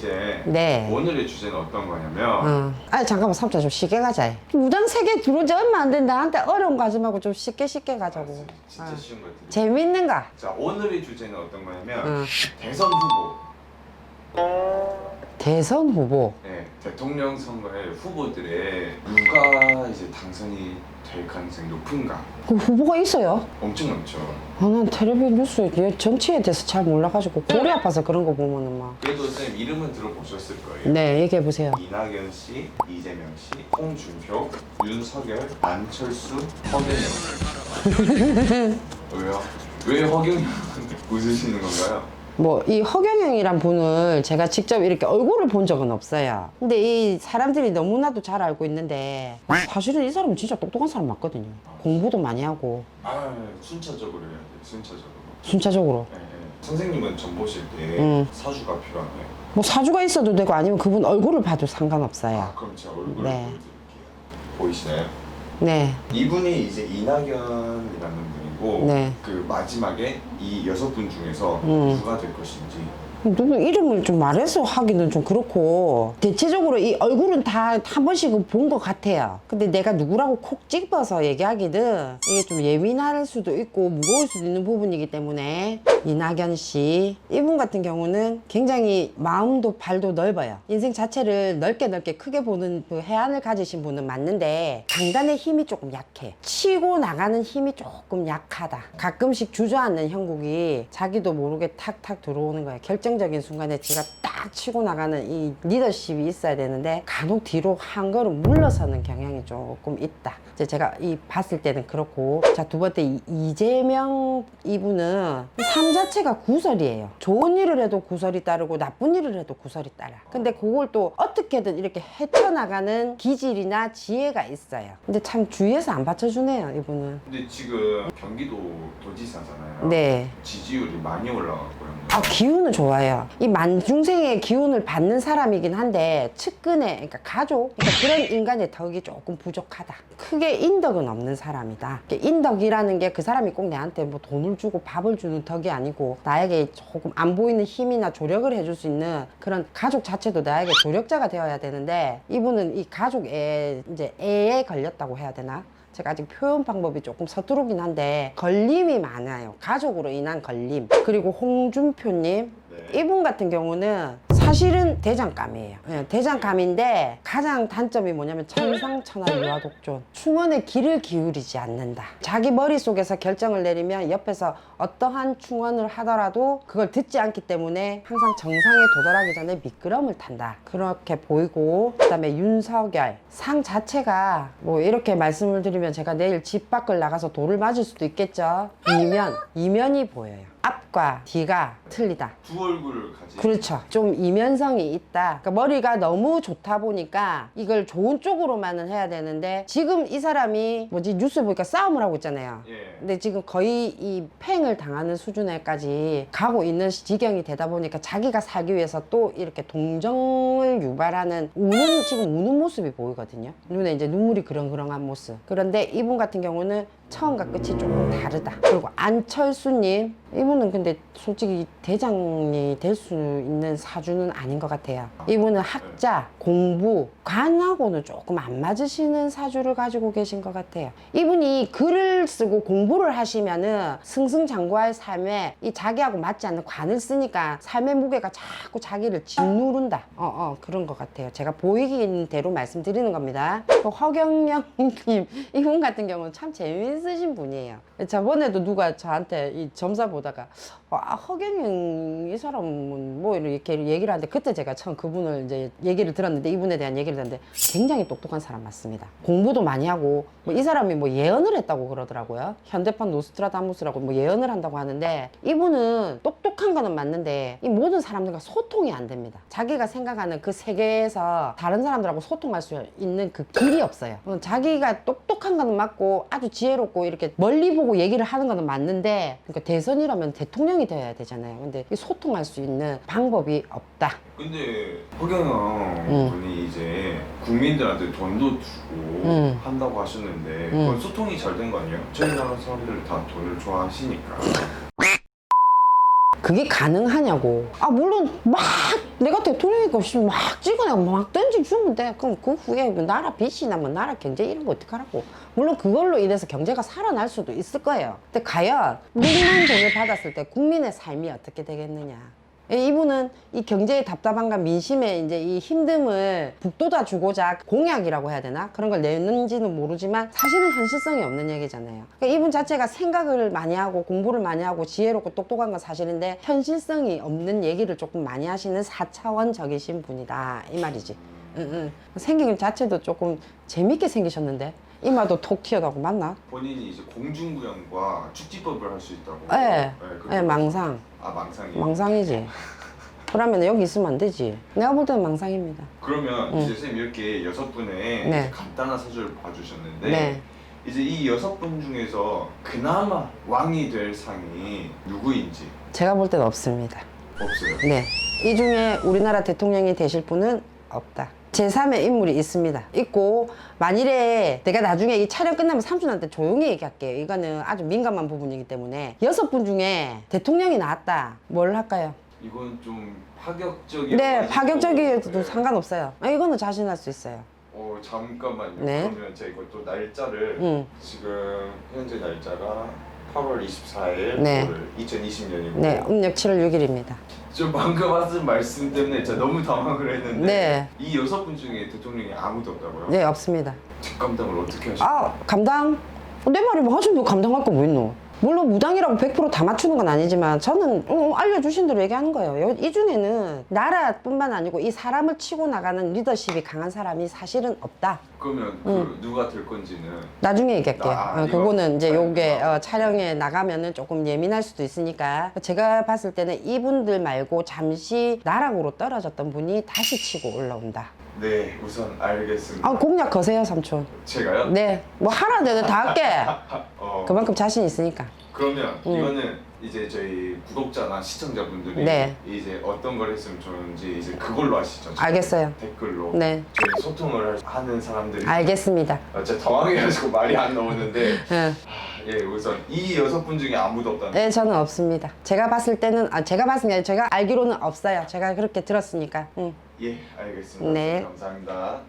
이제 네. 오늘의 주제는 어떤 거냐면 아니 잠깐만 삼촌 좀 쉽게 가자. 무당 세계 들어온 지 얼마 안 된 나한테 어려운 거 하지 말고 좀 쉽게 가자고. 진짜 쉬운 거 드릴게요. 재밌는가? 자, 오늘의 주제는 어떤 거냐면 대선 후보. 대선 후보. 네, 대통령 선거의 후보들의 누가 이제 당선이 될 가능성이 높은가? 그 후보가 있어요? 엄청 많죠. 아, 난 텔레비 뉴스 정치에 대해서 잘 몰라가지고 골이 아파서 그런 거 보면은 막. 그래도 선생님 이름은 들어보셨을 거예요. 네, 얘기해 보세요. 이낙연 씨, 이재명 씨, 홍준표, 윤석열, 안철수, 허경영. 왜요? 왜 허경영 웃으시는 건가요? 뭐 이 허경영이란 분을 제가 직접 이렇게 얼굴을 본 적은 없어요. 근데 이 사람들이 너무나도 잘 알고 있는데 사실은 이 사람은 진짜 똑똑한 사람 맞거든요. 공부도 많이 하고 아, 순차적으로 해야 돼요. 순차적으로. 순차적으로. 네, 네. 선생님은 점 보실 때 사주가 필요하나요? 뭐 사주가 있어도 되고 아니면 그분 얼굴을 봐도 상관없어요. 아, 그럼 제가 얼굴을 네. 보여드릴게요. 보이시나요? 네. 이분이 이제 이낙연이라는 분이고 네. 그 마지막에 이 6분 중에서 누가 될 것인지. 누구 이름을 좀 말해서 하기는 좀 그렇고 대체적으로 이 얼굴은 다 한 번씩은 본 것 같아요. 근데 내가 누구라고 콕 집어서 얘기하기는 이게 좀 예민할 수도 있고 무거울 수도 있는 부분이기 때문에 이낙연 씨 이분 같은 경우는 굉장히 마음도 발도 넓어요. 인생 자체를 넓게 크게 보는 그 해안을 가지신 분은 맞는데 강단의 힘이 조금 약해. 치고 나가는 힘이 조금 약하다. 가끔씩 주저앉는 형국이 자기도 모르게 탁탁 들어오는 거예요. 결정적인 순간에 제가 딱 치고 나가는 이 리더십이 있어야 되는데 간혹 뒤로 한 걸음 물러서는 경향이 조금 있다. 이제 제가 이 봤을 때는 그렇고. 자, 두 번째 이재명 이분은 삶 자체가 구설이에요. 좋은 일을 해도 구설이 따르고 나쁜 일을 해도 구설이 따라. 근데 그걸 또 어떻게든 이렇게 헤쳐나가는 기질이나 지혜가 있어요. 근데 참 주위에서 안 받쳐주네요, 이분은. 근데 지금 경기도 도지사잖아요. 네. 지지율이 많이 올라갔고요. 아, 기운은 좋아요. 이 만중생의 기운을 받는 사람이긴 한데 측근의 그러니까 가족 그러니까 그런 인간의 덕이 조금 부족하다. 크게 인덕은 없는 사람이다. 인덕이라는 게 그 사람이 꼭 내한테 뭐 돈을 주고 밥을 주는 덕이 아니고 나에게 조금 안 보이는 힘이나 조력을 해줄 수 있는 그런 가족 자체도 나에게 조력자가 되어야 되는데 이분은 이 가족에 이제 애에 걸렸다고 해야 되나? 제가 아직 표현 방법이 조금 서투르긴 한데 걸림이 많아요. 가족으로 인한 걸림. 그리고 홍준표님 이분 같은 경우는 사실은 대장감이에요. 대장감인데 가장 단점이 뭐냐면 천상천하 유아독존. 충언에 귀를 기울이지 않는다. 자기 머릿속에서 결정을 내리면 옆에서 어떠한 충언을 하더라도 그걸 듣지 않기 때문에 항상 정상에 도달하기 전에 미끄럼을 탄다. 그렇게 보이고 그다음에 윤석열 상 자체가 뭐 이렇게 말씀을 드리면 제가 내일 집 밖을 나가서 돌을 맞을 수도 있겠죠. 이면이 보여요. 앞과 뒤가 틀리다. 두 얼굴을 가진. 그렇죠. 좀 이면성이 있다. 그러니까 머리가 너무 좋다 보니까 이걸 좋은 쪽으로만은 해야 되는데 지금 이 사람이 뭐지 뉴스 보니까 싸움을 하고 있잖아요. 예. 근데 지금 거의 이 팽을 당하는 수준에까지 가고 있는 지경이 되다 보니까 자기가 살기 위해서 또 이렇게 동정을 유발하는 지금 우는 모습이 보이거든요. 눈에 이제 눈물이 그렁그렁한 모습. 그런데 이분 같은 경우는 처음과 끝이 조금 다르다. 그리고 안철수님 이분은 근데 솔직히 대장이 될 수 있는 사주는 아닌 것 같아요. 이분은 학자, 공부, 관하고는 조금 안 맞으시는 사주를 가지고 계신 것 같아요. 이분이 글을 쓰고 공부를 하시면은 승승장구할 삶에 이 자기하고 맞지 않는 관을 쓰니까 삶의 무게가 자꾸 자기를 짓누른다. 그런 것 같아요. 제가 보이긴 대로 말씀드리는 겁니다. 허경영님 이분 같은 경우는 참 재미있으신 분이에요. 저번에도 누가 저한테 이 점사 보다가 허경영 이 사람은 뭐 이렇게 얘기를 하는데 그때 제가 처음 그분을 이제 얘기를 들었는데 이분에 대한 얘기를 들었는데 굉장히 똑똑한 사람 맞습니다. 공부도 많이 하고 뭐 이 사람이 뭐 예언을 했다고 그러더라고요. 현대판 노스트라다무스라고 뭐 예언을 한다고 하는데 이분은 똑똑한 거는 맞는데 이 모든 사람들과 소통이 안 됩니다. 자기가 생각하는 그 세계에서 다른 사람들하고 소통할 수 있는 그 길이 없어요. 자기가 똑똑한 거는 맞고 아주 지혜롭고 이렇게 멀리 보고 얘기를 하는 거는 맞는데 그러니까 대선이라면 대통령이 되어야 되잖아요. 근데 소통할 수 있는 방법이 없다. 근데 허경영 분이 이제 국민들한테 돈도 주고 한다고 하셨는데 그건 소통이 잘 된 거 아니에요? 저희 나라 사람들 다 돈을 좋아하시니까. 그게 가능하냐고. 물론 막 내가 대통령이니까 없이 막 찍어내고 막 던져주면 돼. 그럼 그 후에 뭐 나라 빚이나 뭐 나라 경제 이런 거 어떡하라고. 물론 그걸로 인해서 경제가 살아날 수도 있을 거예요. 근데 과연 민간 돈을 받았을 때 국민의 삶이 어떻게 되겠느냐. 이분은 이 경제의 답답함과 민심의 이제 이 힘듦을 북돋아 주고자 공약이라고 해야 되나? 그런 걸 내는지는 모르지만 사실은 현실성이 없는 얘기잖아요. 그러니까 이분 자체가 생각을 많이 하고 공부를 많이 하고 지혜롭고 똑똑한 건 사실인데 현실성이 없는 얘기를 조금 많이 하시는 4차원적이신 분이다. 이 말이지. 생긴 자체도 조금 재밌게 생기셨는데 이마도 톡 튀어나오고 맞나? 본인이 이제 공중부양과 축지법을 할 수 있다고. 네, 그렇게- 망상. 아 망상이. 망상이지. 그러면 여기 있으면 안 되지. 내가 볼 때는 망상입니다. 그러면 이제 선생님 이렇게 6분의 네. 이제 간단한 사주를 봐주셨는데 네. 이제 이 6분 중에서 그나마 왕이 될 상이 누구인지 제가 볼 때는 없습니다. 없어요. 네. 이 중에 우리나라 대통령이 되실 분은 없다. 제3의 인물이 있습니다. 있고 만일에 내가 나중에 이 촬영 끝나면 삼촌한테 조용히 얘기할게요. 이거는 아주 민감한 부분이기 때문에 6분 중에 대통령이 나왔다. 뭘 할까요? 이건 좀 파격적인. 네, 파격적이어도 상관없어요. 이거는 자신할 수 있어요. 잠깐만요. 네. 그러면 제가 이것도 날짜를 응. 지금 현재 날짜가 8월 24일 네. 2020년이고 네, 음력 7월 6일입니다. 저 방금 하신 말씀 때문에 제가 너무 당황을 했는데 네. 이 6분 중에 대통령이 아무도 없다고요? 네, 없습니다. 뒷감당을 어떻게 하실까요? 아, 감당? 내 말이 뭐 하지 너 감당할 거 뭐 있노? 물론 무당이라고 100% 다 맞추는 건 아니지만 저는 알려주신 대로 얘기하는 거예요. 이 중에는 나라뿐만 아니고 이 사람을 치고 나가는 리더십이 강한 사람이 사실은 없다. 그러면 그 누가 될 건지는 나중에 얘기할게요. 이거 그거는 이제 촬영 요게 나가고. 촬영에 나가면은 조금 예민할 수도 있으니까 제가 봤을 때는 이분들 말고 잠시 나락으로 떨어졌던 분이 다시 치고 올라온다. 네 우선 알겠습니다. 공약 거세요, 삼촌. 제가요? 네, 뭐 하라는 데는 다 할게. 어, 그만큼 자신 있으니까. 그러면 이거는 이제 저희 구독자나 시청자분들이 네. 이제 어떤 걸 했으면 좋은지 이제 그걸로 하시죠. 알겠어요. 댓글로 네, 저희 소통을 하는 사람들이 알겠습니다. 제가 당황해가지고 말이 안 나오는데 응. 예 우선 이 6분 중에 아무도 없다는 네, 저는 없습니다. 제가 봤을 때는 제가 봤을 게 아니라 제가 알기로는 없어요. 제가 그렇게 들었으니까. 응. 예 알겠습니다. 네. 감사합니다.